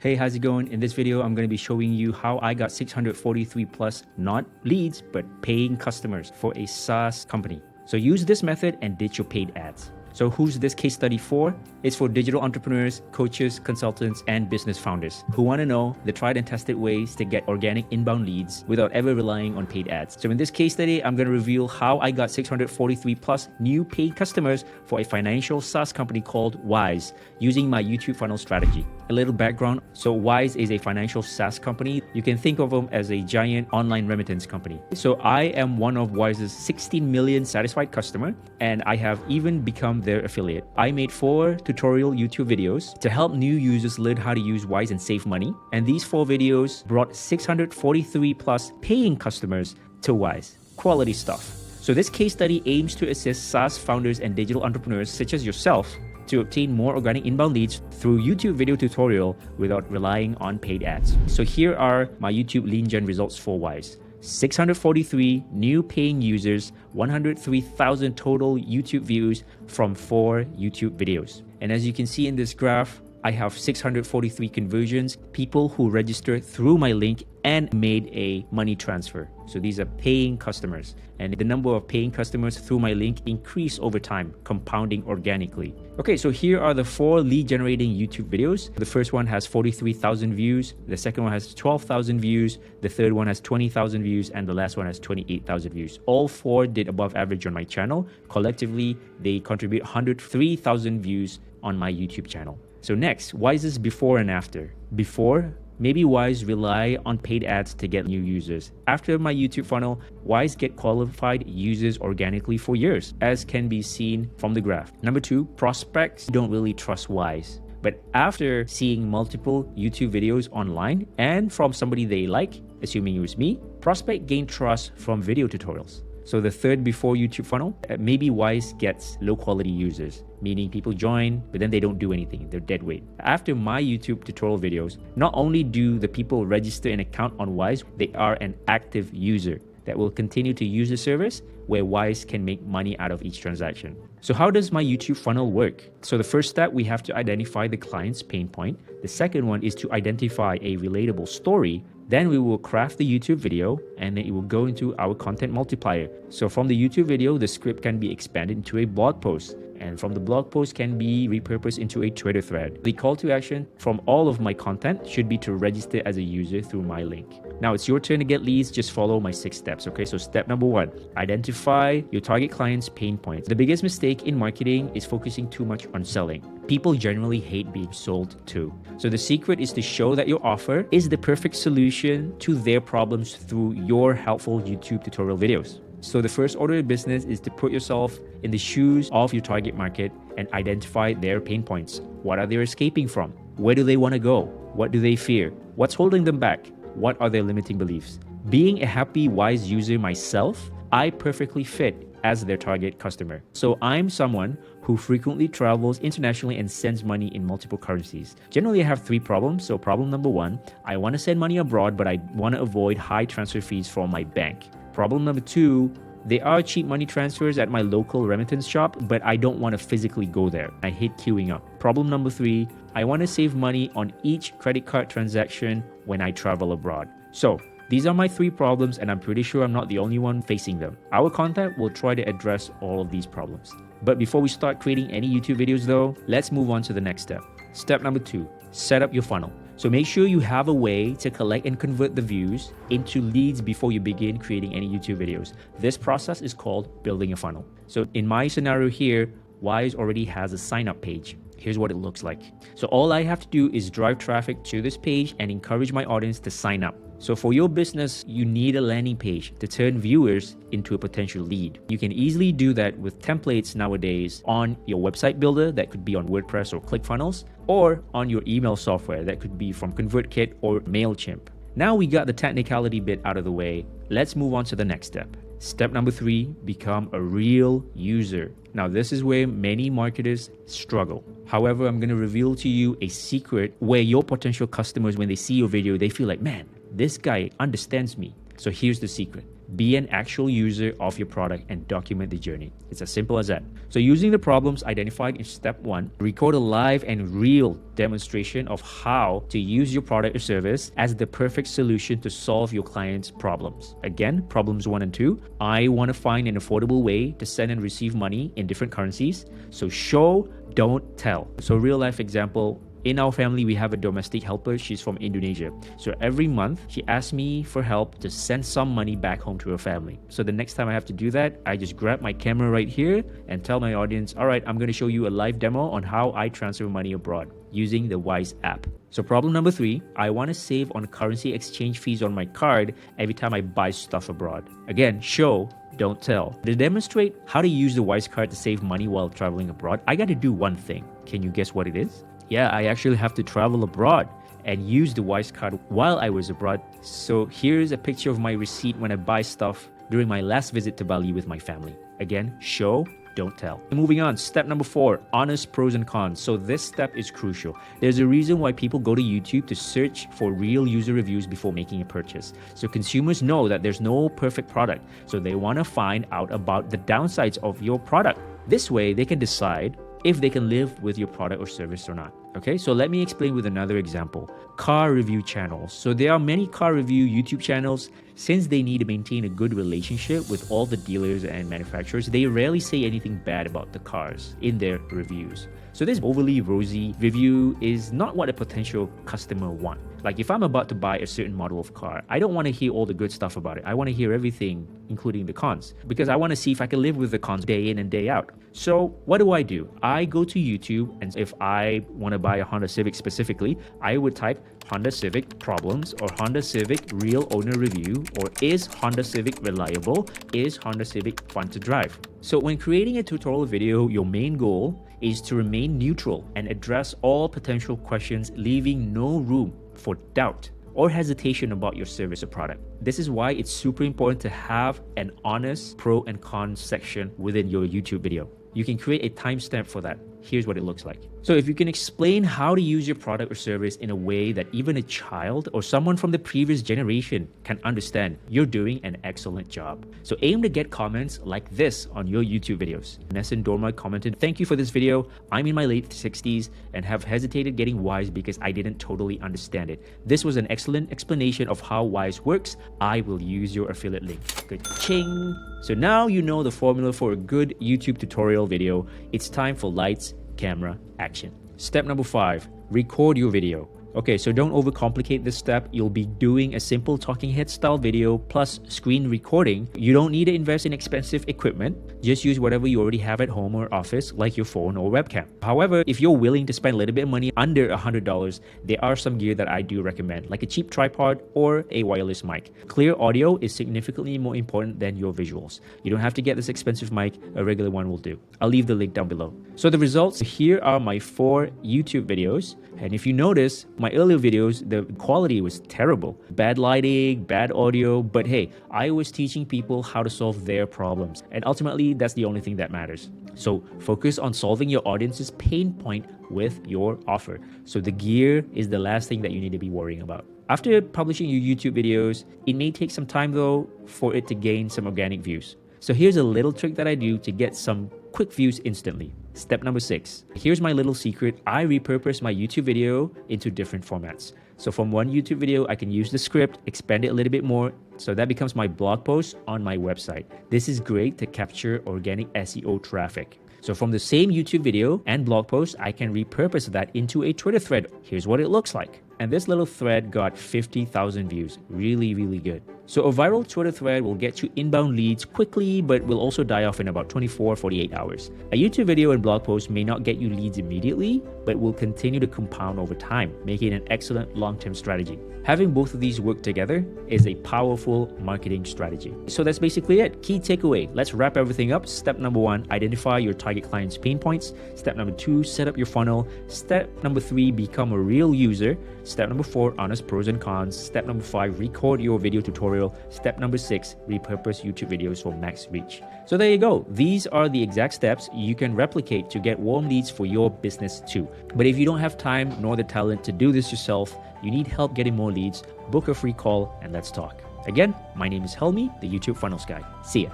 Hey, how's it going? In this video, I'm going to be showing you how I got 643 plus, not leads, but paying customers for a SaaS company. So use this method and ditch your paid ads. So who's this case study for? It's for digital entrepreneurs, coaches, consultants, and business founders who want to know the tried and tested ways to get organic inbound leads without ever relying on paid ads. So in this case study, I'm going to reveal how I got 643 plus new paid customers for a financial SaaS company called Wise using my YouTube funnel strategy. A little background. So Wise is a financial SaaS company. You can think of them as a giant online remittance company. So I am one of Wise's 16 million satisfied customer, and I have even become their affiliate. I made 4 tutorial YouTube videos to help new users learn how to use Wise and save money. And these 4 videos brought 643 plus paying customers to Wise. Quality stuff. So this case study aims to assist SaaS founders and digital entrepreneurs such as yourself to obtain more organic inbound leads through YouTube video tutorial without relying on paid ads. So here are my YouTube lead gen results for Wise. 643 new paying users, 103,000 total YouTube views from 4 YouTube videos. And as you can see in this graph, I have 643 conversions, people who registered through my link and made a money transfer. So these are paying customers. And the number of paying customers through my link increase over time, compounding organically. Okay, so here are the 4 lead generating YouTube videos. The first one has 43,000 views. The second one has 12,000 views. The third one has 20,000 views. And the last one has 28,000 views. All 4 did above average on my channel. Collectively, they contribute 103,000 views on my YouTube channel. So next, Wise's before and after. Before, maybe Wise rely on paid ads to get new users. After my YouTube funnel, Wise get qualified users organically for years, as can be seen from the graph. Number 2, prospects don't really trust Wise. But after seeing multiple YouTube videos online and from somebody they like, assuming it was me, prospect gain trust from video tutorials. So the third before YouTube funnel, maybe Wise gets low quality users, meaning people join, but then they don't do anything. They're dead weight. After my YouTube tutorial videos, not only do the people register an account on Wise, they are an active user that will continue to use the service where Wise can make money out of each transaction. So how does my YouTube funnel work? So the first step, we have to identify the client's pain point. The second one is to identify a relatable story. Then we will craft the YouTube video and then it will go into our content multiplier. So from the YouTube video, the script can be expanded into a blog post. And from the blog post can be repurposed into a Twitter thread. The call to action from all of my content should be to register as a user through my link. Now it's your turn to get leads. Just follow my 6 steps. Okay, so step number 1, identify your target client's pain points. The biggest mistake in marketing is focusing too much on selling. People generally hate being sold to. So the secret is to show that your offer is the perfect solution to their problems through your helpful YouTube tutorial videos. So the first order of business is to put yourself in the shoes of your target market and identify their pain points. What are they escaping from? Where do they want to go? What do they fear? What's holding them back? What are their limiting beliefs? Being a happy Wise user myself, I perfectly fit as their target customer. So I'm someone who frequently travels internationally and sends money in multiple currencies. Generally, I have 3 problems. So problem number 1, I want to send money abroad, but I want to avoid high transfer fees from my bank. Problem number 2, there are cheap money transfers at my local remittance shop, but I don't want to physically go there. I hate queuing up. Problem number 3, I want to save money on each credit card transaction when I travel abroad. So these are my 3 problems, and I'm pretty sure I'm not the only one facing them. Our content will try to address all of these problems. But before we start creating any YouTube videos though, let's move on to the next step. Step number 2, set up your funnel. So make sure you have a way to collect and convert the views into leads before you begin creating any YouTube videos. This process is called building a funnel. So in my scenario here, Wise already has a sign up page. Here's what it looks like. So all I have to do is drive traffic to this page and encourage my audience to sign up. So for your business, you need a landing page to turn viewers into a potential lead. You can easily do that with templates nowadays on your website builder that could be on WordPress or ClickFunnels, or on your email software that could be from ConvertKit or MailChimp. Now we got the technicality bit out of the way, let's move on to the next step. Step number 3, become a real user. Now this is where many marketers struggle. However, I'm going to reveal to you a secret where your potential customers, when they see your video, they feel like, man, this guy understands me. So here's the secret. Be an actual user of your product and document the journey. It's as simple as that. So using the problems identified in step 1, record a live and real demonstration of how to use your product or service as the perfect solution to solve your client's problems. Again, problems 1 and 2. I want to find an affordable way to send and receive money in different currencies. So show, don't tell. So real life example, in our family, we have a domestic helper. She's from Indonesia. So every month, she asks me for help to send some money back home to her family. So the next time I have to do that, I just grab my camera right here and tell my audience, all right, I'm going to show you a live demo on how I transfer money abroad using the Wise app. So problem number 3, I want to save on currency exchange fees on my card every time I buy stuff abroad. Again, show, don't tell. To demonstrate how to use the Wise card to save money while traveling abroad, I got to do one thing. Can you guess what it is? Yeah, I actually have to travel abroad and use the Wise card while I was abroad. So here's a picture of my receipt when I buy stuff during my last visit to Bali with my family. Again, show, don't tell. Moving on, step number 4, honest pros and cons. So this step is crucial. There's a reason why people go to YouTube to search for real user reviews before making a purchase. So consumers know that there's no perfect product. So they want to find out about the downsides of your product. This way, they can decide if they can live with your product or service or not. Okay, so let me explain with another example. Car review channels. So there are many car review YouTube channels. Since they need to maintain a good relationship with all the dealers and manufacturers, they rarely say anything bad about the cars in their reviews. So this overly rosy review is not what a potential customer wants. Like if I'm about to buy a certain model of car, I don't want to hear all the good stuff about it. I want to hear everything, including the cons, because I want to see if I can live with the cons day in and day out. So what do? I go to YouTube, and if I want to buy a Honda Civic specifically, I would type Honda Civic problems or Honda Civic real owner review, or is Honda Civic reliable? Is Honda Civic fun to drive? So when creating a tutorial video, your main goal is to remain neutral and address all potential questions, leaving no room for doubt or hesitation about your service or product. This is why it's super important to have an honest pro and con section within your YouTube video. You can create a timestamp for that. Here's what it looks like. So if you can explain how to use your product or service in a way that even a child or someone from the previous generation can understand, you're doing an excellent job. So aim to get comments like this on your YouTube videos. Nessun Dorma commented, "Thank you for this video. I'm in my late 60s and have hesitated getting Wise because I didn't totally understand it. This was an excellent explanation of how Wise works. I will use your affiliate link." Good ching. So now you know the formula for a good YouTube tutorial video. It's time for lights, camera, action. Step number 5, record your video. Okay, so don't overcomplicate this step. You'll be doing a simple talking head style video plus screen recording. You don't need to invest in expensive equipment. Just use whatever you already have at home or office, like your phone or webcam. However, if you're willing to spend a little bit of money under $100, there are some gear that I do recommend, like a cheap tripod or a wireless mic. Clear audio is significantly more important than your visuals. You don't have to get this expensive mic, a regular one will do. I'll leave the link down below. So the results, here are my 4 YouTube videos. And if you notice, my earlier videos, the quality was terrible. Bad lighting, bad audio, but hey, I was teaching people how to solve their problems. And ultimately, that's the only thing that matters. So focus on solving your audience's pain point with your offer. So the gear is the last thing that you need to be worrying about. After publishing your YouTube videos, it may take some time though for it to gain some organic views. So here's a little trick that I do to get some quick views instantly. Step number 6. Here's my little secret. I repurpose my YouTube video into different formats. So from one YouTube video, I can use the script, expand it a little bit more, so that becomes my blog post on my website. This is great to capture organic SEO traffic. So from the same YouTube video and blog post, I can repurpose that into a Twitter thread. Here's what it looks like. And this little thread got 50,000 views. Really, really good. So a viral Twitter thread will get you inbound leads quickly, but will also die off in about 24-48 hours. A YouTube video and blog post may not get you leads immediately, but will continue to compound over time, making it an excellent long-term strategy. Having both of these work together is a powerful marketing strategy. So that's basically it. Key takeaway. Let's wrap everything up. Step number 1, identify your target client's pain points. Step number 2, set up your funnel. Step number 3, become a real user. Step number 4, honest pros and cons. Step number 5, record your video tutorial. Step number 6, repurpose YouTube videos for max reach. So there you go. These are the exact steps you can replicate to get warm leads for your business too. But if you don't have time nor the talent to do this yourself, you need help getting more leads, book a free call and let's talk. Again, my name is Helmi, the YouTube Funnels Guy. See ya.